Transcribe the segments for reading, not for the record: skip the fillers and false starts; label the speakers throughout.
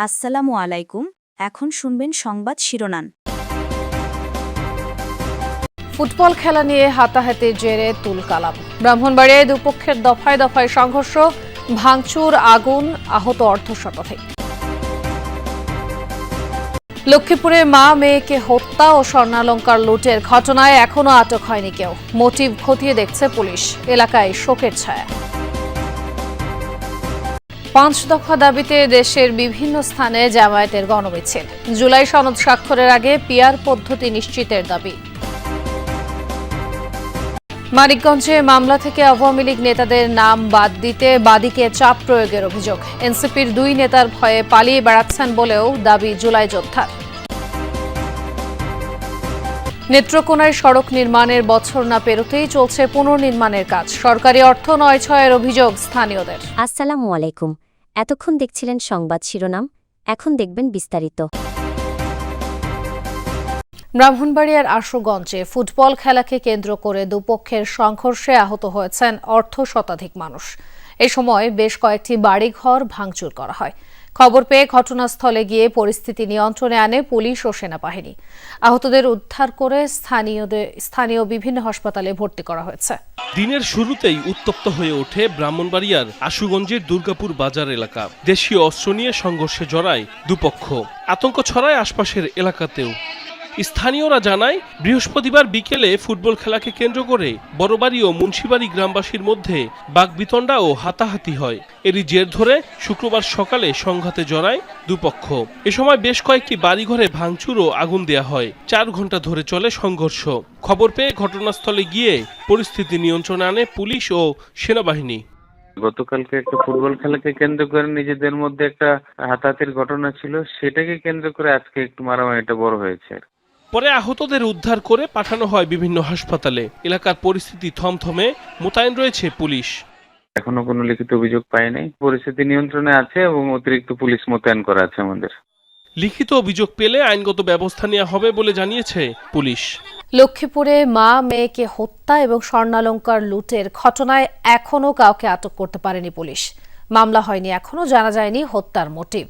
Speaker 1: আসসালামু আলাইকুম। এখন শুনবেন সংবাদ শিরোনাম।
Speaker 2: ফুটবল খেলা নিয়ে হাতাহাতির জেরে তুলকালাম। ব্রাহ্মণবাড়িয়ায় দুপক্ষের দফায় দফায় সংঘর্ষ, ভাঙচুর, আগুন, আহত অর্ধশতাধিক। লক্ষ্মীপুরে মা মেয়েকে হত্যা ও স্বর্ণালংকার লুটের ঘটনায় এখনো আটক হয়নি কেউ। মোটিভ খতিয়ে দেখছে পুলিশ। এলাকায় শোকের ছায়া। ৫ দফা দাবিতে দেশের বিভিন্ন স্থানে জামায়াতের গণমিছিল। জুলাই সনদ স্বাক্ষরের আগে পিআর পদ্ধতি নিশ্চিতের দাবি। মানিকগঞ্জে মামলা থেকে আওয়ামী লীগ নেতাদের নাম বাদ দিতে বাদীকে চাপ প্রয়োগের অভিযোগ। এনসিপির ২ নেতার ভয়ে পালিয়ে বেড়াচ্ছেন বলেও দাবি জুলাই যোদ্ধার। নেত্রকোনায় সড়ক নির্মাণের বছর না পেরোতেই চলছে পুনর্নির্মাণের কাজ। সরকারি অর্থ নয়-ছয়ের অভিযোগ স্থানীয়দের।
Speaker 3: আসসালামু আলাইকুম। এতক্ষণ দেখছিলেন সংবাদ শিরোনাম, এখন দেখবেন বিস্তারিত।
Speaker 2: ব্রাহ্মণবাড়িয়ার আশুগঞ্জে ফুটবল খেলাকে কেন্দ্র করে দুপক্ষের সংঘর্ষে আহত হয়েছেন অর্ধশতাধিক মানুষ। এ সময় বেশ কয়েকটি বাড়িঘর ভাঙচুর করা হয়। খবর পেয়ে ঘটনাস্থলে গিয়ে পরিস্থিতি নিয়ন্ত্রণে আনে পুলিশ ও সেনাবাহিনী। আহতদের উদ্ধার করে স্থানীয় বিভিন্ন হাসপাতালে ভর্তি করা হয়েছে।
Speaker 4: দিনের শুরুতেই উত্তপ্ত হয়ে ওঠে ব্রাহ্মণবাড়িয়ার আশুগঞ্জের দুর্গাপুর বাজার এলাকা। দেশীয় অস্ত্র নিয়ে সংঘর্ষে জড়ায় দুপক্ষ। আতঙ্ক ছড়ায় আশপাশের এলাকাতেও। স্থানীয়রা জানায়, বৃহস্পতিবার বিকেলে ফুটবল খেলাকে কেন্দ্র করে বড়বাড়ি ও মুন্সিবাড়ি গ্রামবাসীর মধ্যে বাকবিতণ্ডা ও হাতাহাতি হয়। এরই জের ধরে শুক্রবার সকালে সংঘাতে জড়ায় দুপক্ষ। এ সময় বেশ কয়েকটি বাড়িঘরে ভাঙচুর ও আগুন দেয়া হয়। ৪ ঘন্টা ধরে চলে সংঘর্ষ। খবর পেয়ে ঘটনাস্থলে গিয়ে পরিস্থিতি নিয়ন্ত্রণে আনে পুলিশ ও সেনাবাহিনী।
Speaker 5: গতকালকে একটা ফুটবল খেলাকে কেন্দ্র করে নিজেদের মধ্যে একটা হাতাহাতির ঘটনা ছিল, সেটাকে কেন্দ্র করে আজকে একটু মারামারিটা বড় হয়েছে।
Speaker 4: পরে আহতদের উদ্ধার করে পাঠানো হয় বিভিন্ন হাসপাতালে। এলাকার পরিস্থিতি থমথমে, মোতায়েন রয়েছে পুলিশ।
Speaker 5: এখনো কোনো লিখিত অভিযোগ পাই নাই। পরিস্থিতি নিয়ন্ত্রণে আছে এবং অতিরিক্ত পুলিশ মোতায়েন করা আছে আমাদের।
Speaker 4: লিখিত অভিযোগ পেলে আইনগত ব্যবস্থা নেওয়া হবে বলে জানিয়েছে পুলিশ।
Speaker 2: লক্ষ্মীপুরে মা মেয়েকে হত্যা এবং স্বর্ণালংকার লুটের ঘটনায় এখনও কাউকে আটক করতে পারেনি পুলিশ। মামলা হয়নি, এখনও জানা যায়নি হত্যার মোটিভ।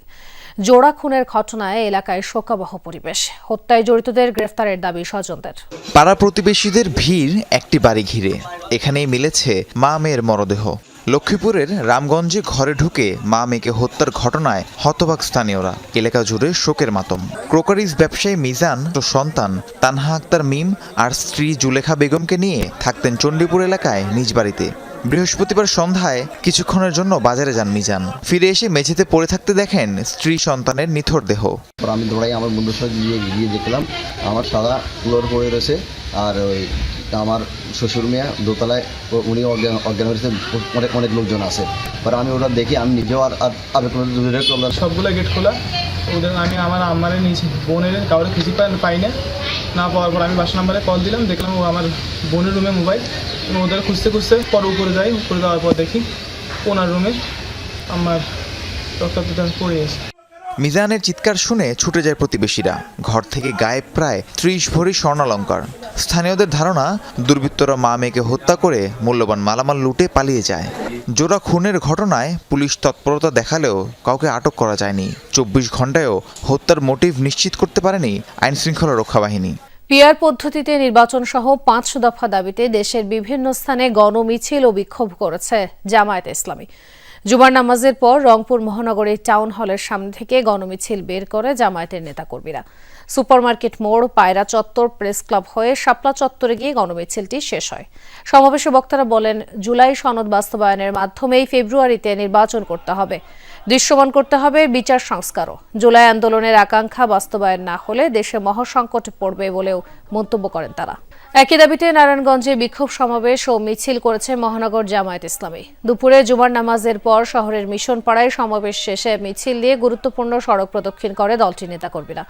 Speaker 2: জোড়া খুনের ঘটনায় এলাকায় শোকাবহ পরিবেশ। হত্যায় জড়িতদের গ্রেফতারের দাবি স্বজনদের।
Speaker 6: পাড়া প্রতিবেশীদের ভিড় একটি বাড়ি ঘিরে। এখানেই মিলেছে মা মেয়ের মরদেহ। লক্ষ্মীপুরের রামগঞ্জে ঘরে ঢুকে মা মেয়েকে হত্যার ঘটনায় হতবাক স্থানীয়রা। এলাকা জুড়ে শোকের মাতম। ক্রোকারিজ ব্যবসায়ী মিজান ও সন্তান তানহা আক্তার মিম আর স্ত্রী জুলেখা বেগমকে নিয়ে থাকতেন চণ্ডীপুর এলাকায় নিজ বাড়িতে। বৃহস্পতিবার সন্ধ্যায় কিছুক্ষণের জন্য বাজারে যান মিজান। ফিরে এসে মেঝেতে পড়ে থাকতে দেখেন স্ত্রী সন্তানের নিথর দেহ।
Speaker 7: আমি দৌড়াই আমার বন্ধুর সাথে গিয়ে দেখলাম আমার সাদা ফ্লোর পড়ে রয়েছে, আর ওই আমার শ্বশুর মেয়ে দোতলায়, উনি অজ্ঞান হয়েছে, অনেক লোকজন আছে। পরে আমি ওটা দেখি, আমি নিজেও আর কোনো দূরে করলাম।
Speaker 8: সবগুলো গেট খোলা। ওদের আমি আমার আম্মারে নিয়েছি, বোনের কাউরে খুঁজে পাই না পাওয়ার পর আমি 22 নম্বরে কল দিলাম, দেখলাম ও আমার বোনের রুমে মোবাইল। ওদের খুঁজতে পরে উপরে যাই, উপরে যাওয়ার পর দেখি ওনার রুমে আমার রক্তাক্ত পড়ে গেছে।
Speaker 6: মিজানের চিৎকার শুনে ছুটে যায় প্রতিবেশীরা। ঘর থেকে গায়েব প্রায় 30 ভরি স্বর্ণালংকার। স্থানীয়দের ধারণা, দুর্বৃত্তরা মা মেয়েকে হত্যা করে মূল্যবান মালামাল লুটে পালিয়ে যায়। জোড়া খুনের ঘটনায় পুলিশ তৎপরতা দেখালেও কাউকে আটক করা যায়নি। 24 ঘণ্টায়ও হত্যার মোটিভ নিশ্চিত করতে পারেনি আইনশৃঙ্খলা রক্ষা বাহিনী।
Speaker 2: পিআর পদ্ধতিতে নির্বাচন সহ ৫ দফা দাবিতে দেশের বিভিন্ন স্থানে গণমিছিল ও বিক্ষোভ করেছে জামায়াতে ইসলামী। জুমার নামাজের পর রংপুর মহানগরীর টাউন হলের সামনে থেকে গণমিছিল বের করে জামায়াতের নেতাকর্মীরা। সুপারমার্কেট মোড়, পায়রা চত্বর, প্রেস ক্লাব হয়ে শাপলা চত্বরে গিয়ে গণমিছিলটি শেষ হয়। সমাবেশে বক্তারা বলেন, জুলাই সনদ বাস্তবায়নের মাধ্যমেই ফেব্রুয়ারিতে নির্বাচন করতে হবে, দৃশ্যমান করতে হবে বিচার সংস্কারও। জুলাই আন্দোলনের আকাঙ্ক্ষা বাস্তবায়ন না হলে দেশে মহাসংকটে পড়বে বলেও মন্তব্য করেন তারা। একই দাবিতে নারায়ণগঞ্জে বিক্ষোভ সমাবেশ ও মিছিল করেছে মহানগর জামায়াত ইসলামী। দুপুরে জুমার নামাজের পর শহরের মিশন পাড়ায় সমাবেশ শেষে মিছিল দিয়ে গুরুত্বপূর্ণ সড়ক প্রদক্ষিণ করে দলটির নেতাকর্মীরা।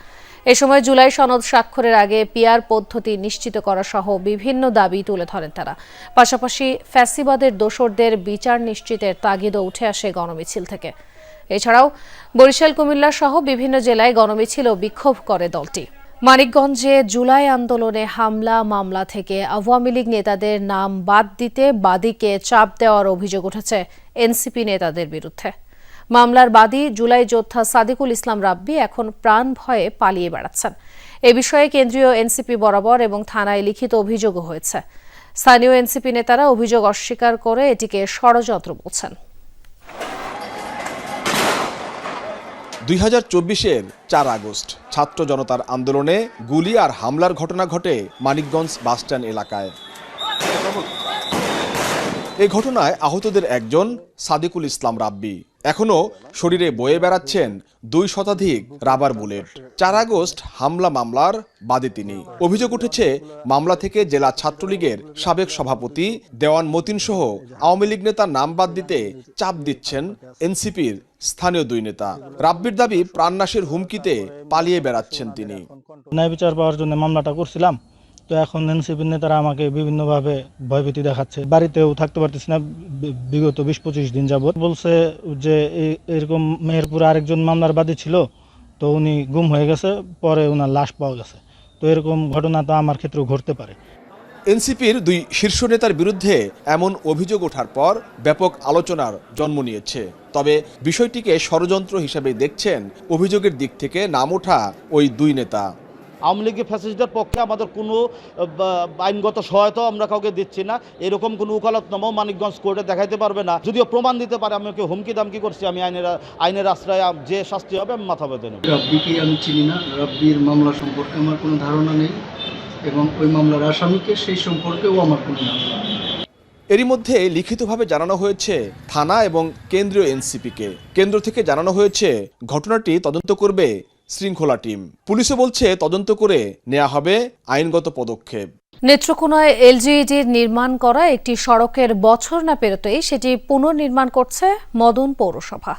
Speaker 2: এ সময় জুলাই সনদ স্বাক্ষরের আগে পিআর পদ্ধতি নিশ্চিত করা সহ বিভিন্ন দাবি তুলে ধরেন তারা। পাশাপাশি ফ্যাসিবাদের দোসরদের বিচার নিশ্চিতের তাগিদও উঠে আসে গণমিছিল থেকে। এছাড়াও বরিশাল, কুমিল্লা সহ বিভিন্ন জেলায় গণমিছিল ও বিক্ষোভ করে দলটি। মানিকগঞ্জে জুলাই আন্দোলনে হামলা মামলা থেকে আওয়ামী লীগ নেতাদের নাম বাদ দিতে বাদীকে চাপ দেওয়ার অভিযোগ উঠেছে এনসিপি নেতাদের বিরুদ্ধে। মামলার বাদী জুলাই যোদ্ধা সাদিকুল ইসলাম রাব্বি এখন প্রাণ ভয়ে পালিয়ে বেড়াচ্ছেন। এ বিষয়ে কেন্দ্রীয় এনসিপি বরাবর এবং থানায় লিখিত অভিযোগও হয়েছে। স্থানীয় এনসিপি নেতারা অভিযোগ অস্বীকার করে এটিকে ষড়যন্ত্র বলছেন।
Speaker 9: 2024-এর 4 আগস্ট ছাত্র জনতার আন্দোলনে গুলি আর হামলার ঘটনা ঘটে মানিকগঞ্জ বাসস্ট্যান্ড এলাকায়। এই ঘটনায় আহতদের একজন সাদিকুল ইসলাম রাব্বি। এখনও শরীরে বয়ে বেড়াচ্ছেন 2 শতাধিক রাবার বুলেট। 4 আগস্ট হামলা মামলার বাদী তিনি। অভিযোগ উঠেছে মামলা থেকে জেলা ছাত্রলীগের সাবেক সভাপতি দেওয়ান মতিন সহ আওয়ামী লীগ নেতার নাম বাদ দিতে চাপ দিচ্ছেন এনসিপির স্থানীয় 2 নেতা। রাব্বির দাবি প্রাণনাশের হুমকিতে পালিয়ে বেড়াচ্ছেন তিনি।
Speaker 8: ন্যায় বিচার পাওয়ার জন্য মামলাটা করছিলাম, তো এখন এনসিপির নেতারা আমাকে বিভিন্নভাবে ভয়ভীতি দেখাচ্ছে। বাড়িতেও থাকতে পারতেছি না বিগত 20-25 দিন যাবত। বলছে যে এরকম মেহেরপুরে আরেকজন মামলার বাদী ছিল, তো উনি গুম হয়ে গেছে, পরে ওনার লাশ পাওয়া গেছে। তো এরকম ঘটনা তো আমার ক্ষেত্রেও ঘটতে পারে।
Speaker 9: এনসিপির 2 শীর্ষ নেতার বিরুদ্ধে এমন অভিযোগ ওঠার পর ব্যাপক আলোচনার জন্ম নিয়েছে। তবে বিষয়টিকে ষড়যন্ত্র হিসেবে দেখছেন অভিযোগের দিক থেকে নাম ওঠা ওই 2 নেতা।
Speaker 10: আওয়ামী লীগের ফ্যাসিস্টদের পক্ষে আমাদের কোনো আইনগত সহায়তাও আমরা কাউকে দিচ্ছি না। এরকম কোনো উকালতনামাও মানিকগঞ্জ কোর্টে দেখাইতে পারবে না। যদিও প্রমাণ দিতে পারে আমি ওকে হুমকি দামকি করছি, আমি আইনের আশ্রয়ে যে শাস্তি হবে আমি মাথা পেতে নেব।
Speaker 11: রাব্বিকে আমি চিনি না, রাব্বির মামলা সম্পর্কে আমার কোনো ধারণা নেই এবং ওই মামলার আসামিকে সেই সম্পর্কেও আমার কোনো ধারণা নেই।
Speaker 9: এরই মধ্যে লিখিতভাবে জানানো হয়েছে থানা এবং কেন্দ্রীয় এনসিপিকে। কেন্দ্র থেকে জানানো হয়েছে ঘটনাটি তদন্ত করবে শৃঙ্খলা টিম। পুলিশও বলছে তদন্ত করে নেওয়া হবে আইনগত পদক্ষেপ।
Speaker 2: নেত্রকোনায় এলজিইডির নির্মাণ করা একটি সড়কের বছর না পেরোতেই সেটি পুনর্নির্মাণ করছে মদন পৌরসভা,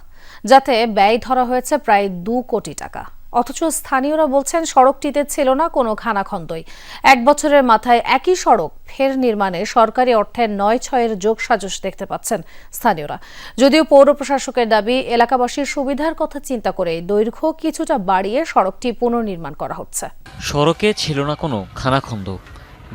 Speaker 2: যাতে ব্যয় ধরা হয়েছে প্রায় 2 কোটি টাকা। অথচ স্থানীয়রা বলছেন সড়কটিতে ছিল না কোনো খানাখন্দই। 1 বছরের মাথায় একই সড়ক ফের নির্মাণে সরকারি অর্থের 9-6-এর যোগসাজশ দেখতে পাচ্ছেন স্থানীয়রা। যদিও পৌর প্রশাসকের দাবি এলাকাবাসীর সুবিধার কথা চিন্তা করে দৈর্ঘ্য কিছুটা বাড়িয়ে সড়কটি পুনর্নির্মাণ করা হচ্ছে।
Speaker 12: সড়কে ছিল না কোনো খানাখন্দ,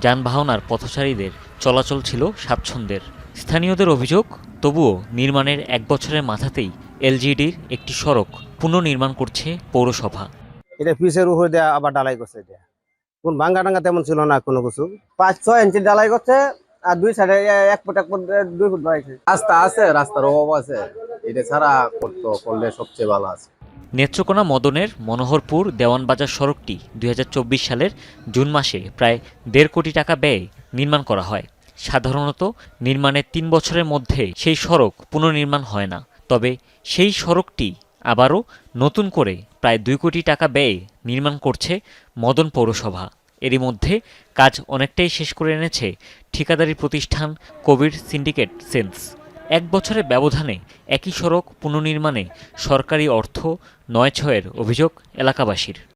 Speaker 12: যানবাহন আর পথচারীদের চলাচল ছিল স্বাচ্ছন্দ্যের। স্থানীয়দের অভিযোগ, তবুও নির্মাণের 1 বছরের মাথাতেই এলজিডির একটি সড়ক পুনর্নির্মাণ করছে পৌরসভা।
Speaker 13: এটা পিসের উপর দিয়ে আবার ডালাই করছে। এটা কোন ভাঙ্গা টাঙ্গা তেমন ছিল না কোনো কিছু। 5-6 ইঞ্চি ডালাই করছে আর 2 সাইডে 1 ফুট 2 ফুট বাড়াইছে। রাস্তা আছে, রাস্তার অভাব আছে, এটা ছাড়া করলে সবচেয়ে ভালো আছে।
Speaker 12: নেত্রকোনা মদনের মনোহরপুর দেওয়ানবাজার সড়কটি 2024 সালের জুন মাসে প্রায় 1.5 কোটি টাকা ব্যয়ে নির্মাণ করা হয়। সাধারণত নির্মাণের 3 বছরের মধ্যে সেই সড়ক পুনর্নির্মাণ হয় না। তবে সেই সড়কটি আবারও নতুন করে প্রায় 2 কোটি টাকা ব্যয়ে নির্মাণ করছে মদন পৌরসভা। এরই মধ্যে কাজ অনেকটাই শেষ করে এনেছে ঠিকাদারি প্রতিষ্ঠান কবির সিন্ডিকেট সেন্স। 1 বছরের ব্যবধানে একই সড়ক পুনর্নির্মাণে সরকারি অর্থ 9-6-এর অভিযোগ এলাকাবাসীর।